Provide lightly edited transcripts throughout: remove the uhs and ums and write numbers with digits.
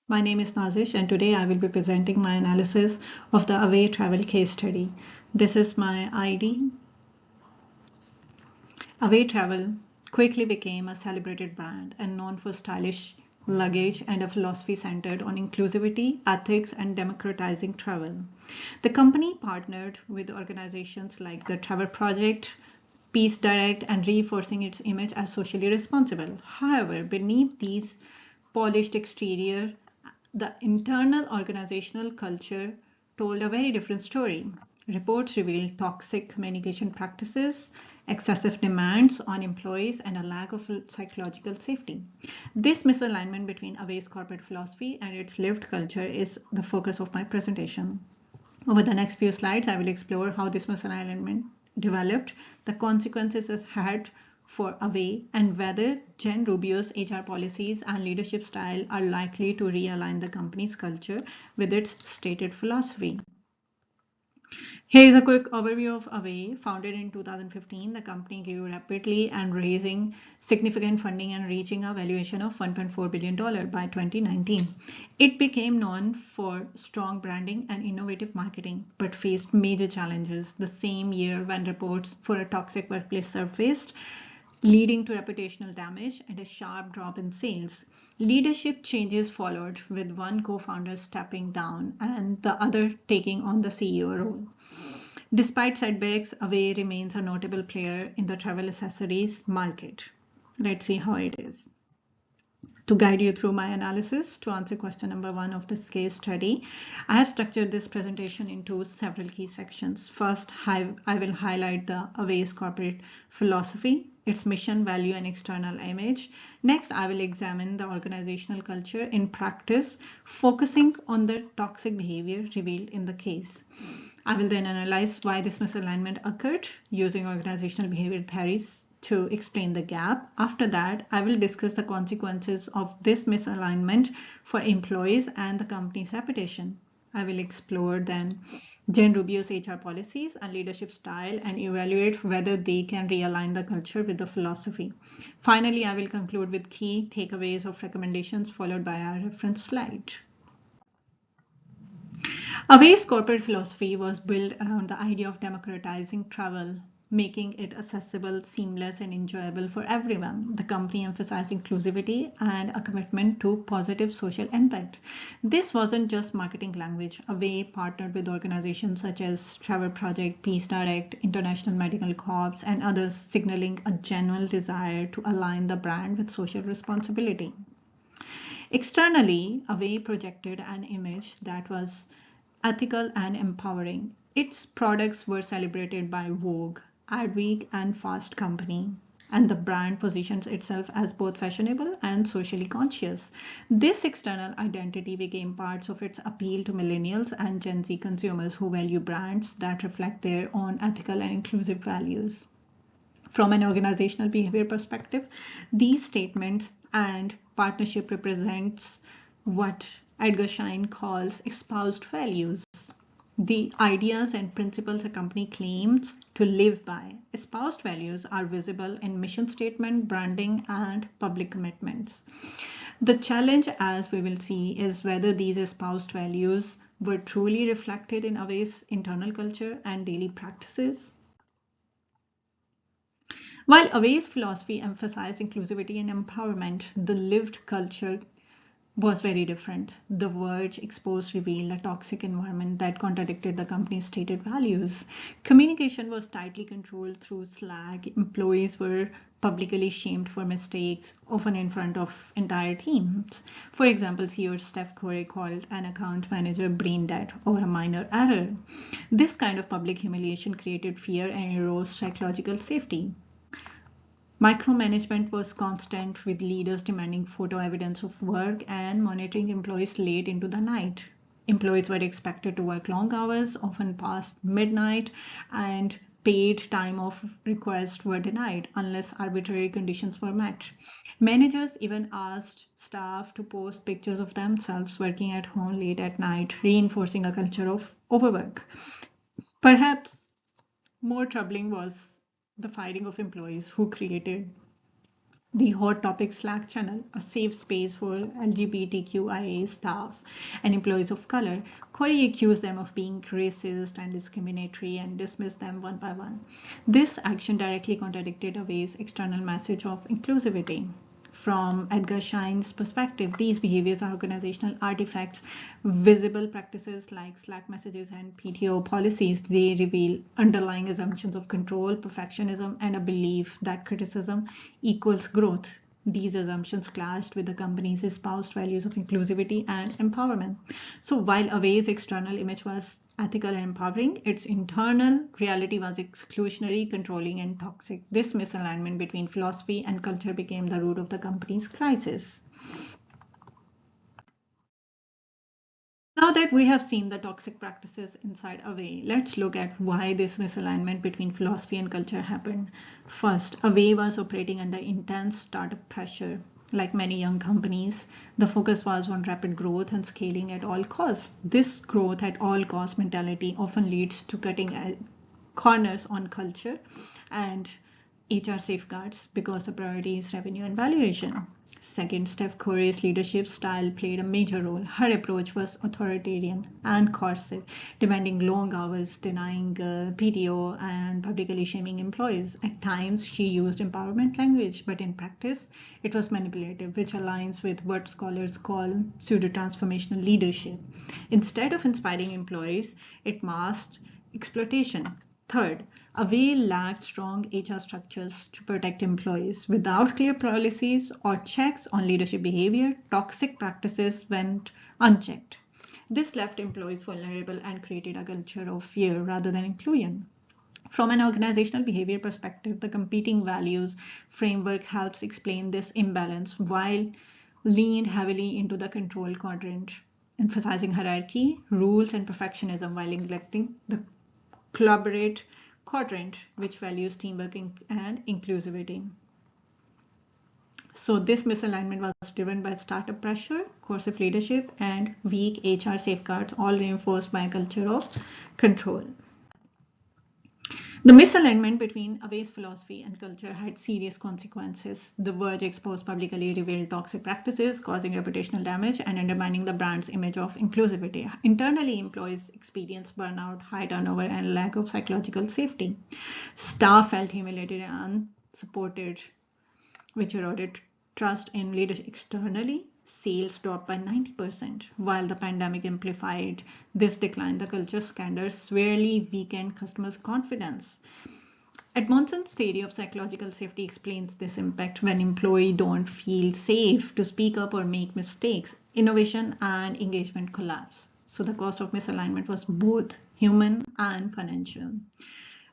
My name is Nazish, and today I will be presenting my analysis of the Away Travel case study. This is my ID. Away Travel quickly became a celebrated brand and known for stylish luggage and a philosophy centered on inclusivity, ethics, and democratizing travel. The company partnered with organizations like the Travel Project, Peace Direct, and reinforcing its image as socially responsible. However, beneath these polished exterior, the internal organizational culture told a very different story. Reports revealed toxic communication practices, excessive demands on employees, and a lack of psychological safety. This misalignment between Away's corporate philosophy and its lived culture is the focus of my presentation. Over the next few slides, I will explore how this misalignment developed, the consequences it had for Away, and whether Jen Rubio's HR policies and leadership style are likely to realign the company's culture with its stated philosophy. Here is a quick overview of Away. Founded in 2015, the company grew rapidly and raising significant funding and reaching a valuation of $1.4 billion by 2019. It became known for strong branding and innovative marketing, but faced major challenges the same year when reports for a toxic workplace surfaced, leading to reputational damage and a sharp drop in sales. Leadership changes followed, with one co-founder stepping down and the other taking on the CEO role. Despite setbacks, Away remains a notable player in the travel accessories market. Let's see how it is. To guide you through my analysis, to answer question number 1 of this case study, I have structured this presentation into several key sections. First, I will highlight the Away's corporate philosophy, its mission, value, and external image. Next, I will examine the organizational culture in practice, focusing on the toxic behavior revealed in the case. I will then analyze why this misalignment occurred using organizational behavior theories to explain the gap. After that, I will discuss the consequences of this misalignment for employees and the company's reputation. I will explore then Jen Rubio's HR policies and leadership style and evaluate whether they can realign the culture with the philosophy. Finally, I will conclude with key takeaways of recommendations followed by our reference slide. Away's corporate philosophy was built around the idea of democratizing travel, making it accessible, seamless, and enjoyable for everyone. The company emphasized inclusivity and a commitment to positive social impact. This wasn't just marketing language. Away partnered with organizations such as Travel Project, Peace Direct, International Medical Corps, and others, signaling a genuine desire to align the brand with social responsibility. Externally, Away projected an image that was ethical and empowering. Its products were celebrated by Vogue, Adweek, and Fast Company, and the brand positions itself as both fashionable and socially conscious. This external identity became parts of its appeal to millennials and Gen Z consumers who value brands that reflect their own ethical and inclusive values. From an organizational behavior perspective, these statements and partnership represents what Edgar Schein calls espoused values, the ideas and principles a company claims to live by. Espoused values are visible in mission statement, branding, and public commitments. The challenge, as we will see, is whether these espoused values were truly reflected in Away's internal culture and daily practices. While Away's philosophy emphasized inclusivity and empowerment, the lived culture was very different. The Verge exposed revealed a toxic environment that contradicted the company's stated values. Communication was tightly controlled through Slack. Employees were publicly shamed for mistakes, often in front of entire teams. For example, CEO Steph Curry called an account manager brain dead over a minor error. This kind of public humiliation created fear and eroded psychological safety. Micromanagement was constant, with leaders demanding photo evidence of work and monitoring employees late into the night. Employees were expected to work long hours, often past midnight, and paid time off requests were denied unless arbitrary conditions were met. Managers even asked staff to post pictures of themselves working at home late at night, reinforcing a culture of overwork. Perhaps more troubling was the firing of employees who created The Hot Topic Slack channel, a safe space for LGBTQIA staff and employees of color. Corey accused them of being racist and discriminatory and dismissed them one by one. This action directly contradicted Away's external message of inclusivity. From Edgar Schein's perspective, these behaviors are organizational artifacts, visible practices like Slack messages and PTO policies. They reveal underlying assumptions of control, perfectionism, and a belief that criticism equals growth. These assumptions clashed with the company's espoused values of inclusivity and empowerment. So while Away's external image was ethical and empowering, its internal reality was exclusionary, controlling, and toxic. This misalignment between philosophy and culture became the root of the company's crisis. Now that we have seen the toxic practices inside Away, let's look at why this misalignment between philosophy and culture happened. First, Away was operating under intense startup pressure. Like many young companies, the focus was on rapid growth and scaling at all costs. This growth at all cost mentality often leads to cutting corners on culture and HR safeguards because the priority is revenue and valuation. Second, Steph Curry's leadership style played a major role. Her approach was authoritarian and coercive, demanding long hours, denying PTO, and publicly shaming employees. At times, she used empowerment language, but in practice, it was manipulative, which aligns with what scholars call pseudo-transformational leadership. Instead of inspiring employees, it masked exploitation. Third, Away lacked strong HR structures to protect employees. Without clear policies or checks on leadership behavior, toxic practices went unchecked. This left employees vulnerable and created a culture of fear rather than inclusion. From an organizational behavior perspective, the competing values framework helps explain this imbalance while leaned heavily into the control quadrant, emphasizing hierarchy, rules, and perfectionism while neglecting the collaborate quadrant, which values teamwork and inclusivity. So this misalignment was driven by startup pressure, coercive leadership, and weak HR safeguards, all reinforced by a culture of control. The misalignment between Away's philosophy and culture had serious consequences. The Verge exposed publicly revealed toxic practices, causing reputational damage and undermining the brand's image of inclusivity. Internally, employees experienced burnout, high turnover, and lack of psychological safety. Staff felt humiliated and unsupported, which eroded trust in leadership. Externally, sales dropped by 90%. While the pandemic amplified this decline, the culture scandal severely weakened customers' confidence. Edmondson's theory of psychological safety explains this impact. When employees don't feel safe to speak up or make mistakes, innovation and engagement collapse. So the cost of misalignment was both human and financial.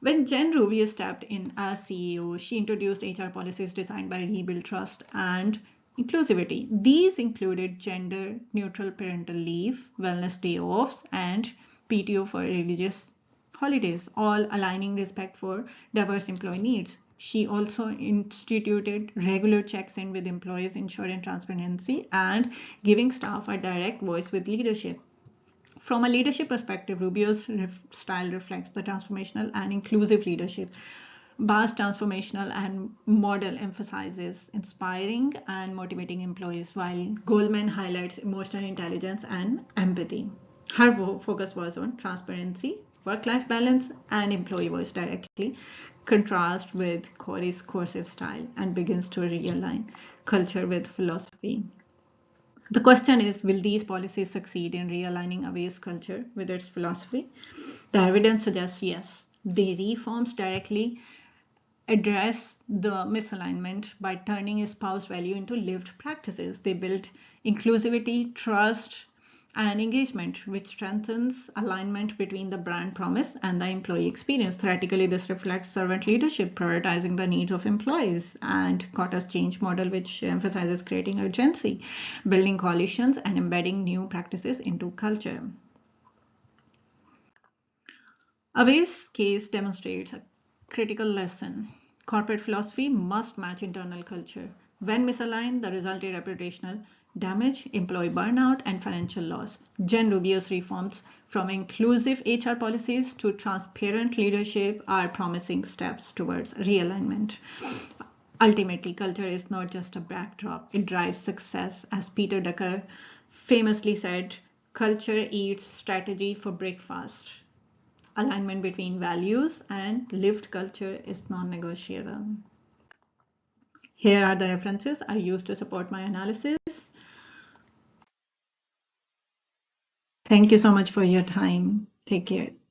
When Jen Rubio stepped in as CEO, she introduced HR policies designed by rebuild trust and inclusivity. These included gender-neutral parental leave, wellness day offs, and PTO for religious holidays, all aligning respect for diverse employee needs. She also instituted regular checks in with employees, ensuring transparency and giving staff a direct voice with leadership. From a leadership perspective, Rubio's style reflects the transformational and inclusive leadership. Barr's transformational and model emphasizes inspiring and motivating employees, while Goldman highlights emotional intelligence and empathy. Her focus was on transparency, work-life balance, and employee voice directly, contrast with Corey's coercive style, and begins to realign culture with philosophy. The question is, will these policies succeed in realigning Away's culture with its philosophy? The evidence suggests yes. The reforms directly address the misalignment by turning espoused value into lived practices. They build inclusivity, trust, and engagement, which strengthens alignment between the brand promise and the employee experience. Theoretically, this reflects servant leadership, prioritizing the needs of employees, and Kotta's change model, which emphasizes creating urgency, building coalitions, and embedding new practices into culture. Away's case demonstrates a critical lesson. Corporate philosophy must match internal culture. When misaligned, the result is reputational damage, employee burnout, and financial loss. Jen Rubio's reforms, from inclusive HR policies to transparent leadership, are promising steps towards realignment. Ultimately, culture is not just a backdrop, it drives success. As Peter Drucker famously said, culture eats strategy for breakfast. Alignment between values and lived culture is non negotiable. Here are the references I use to support my analysis. Thank you so much for your time. Take care.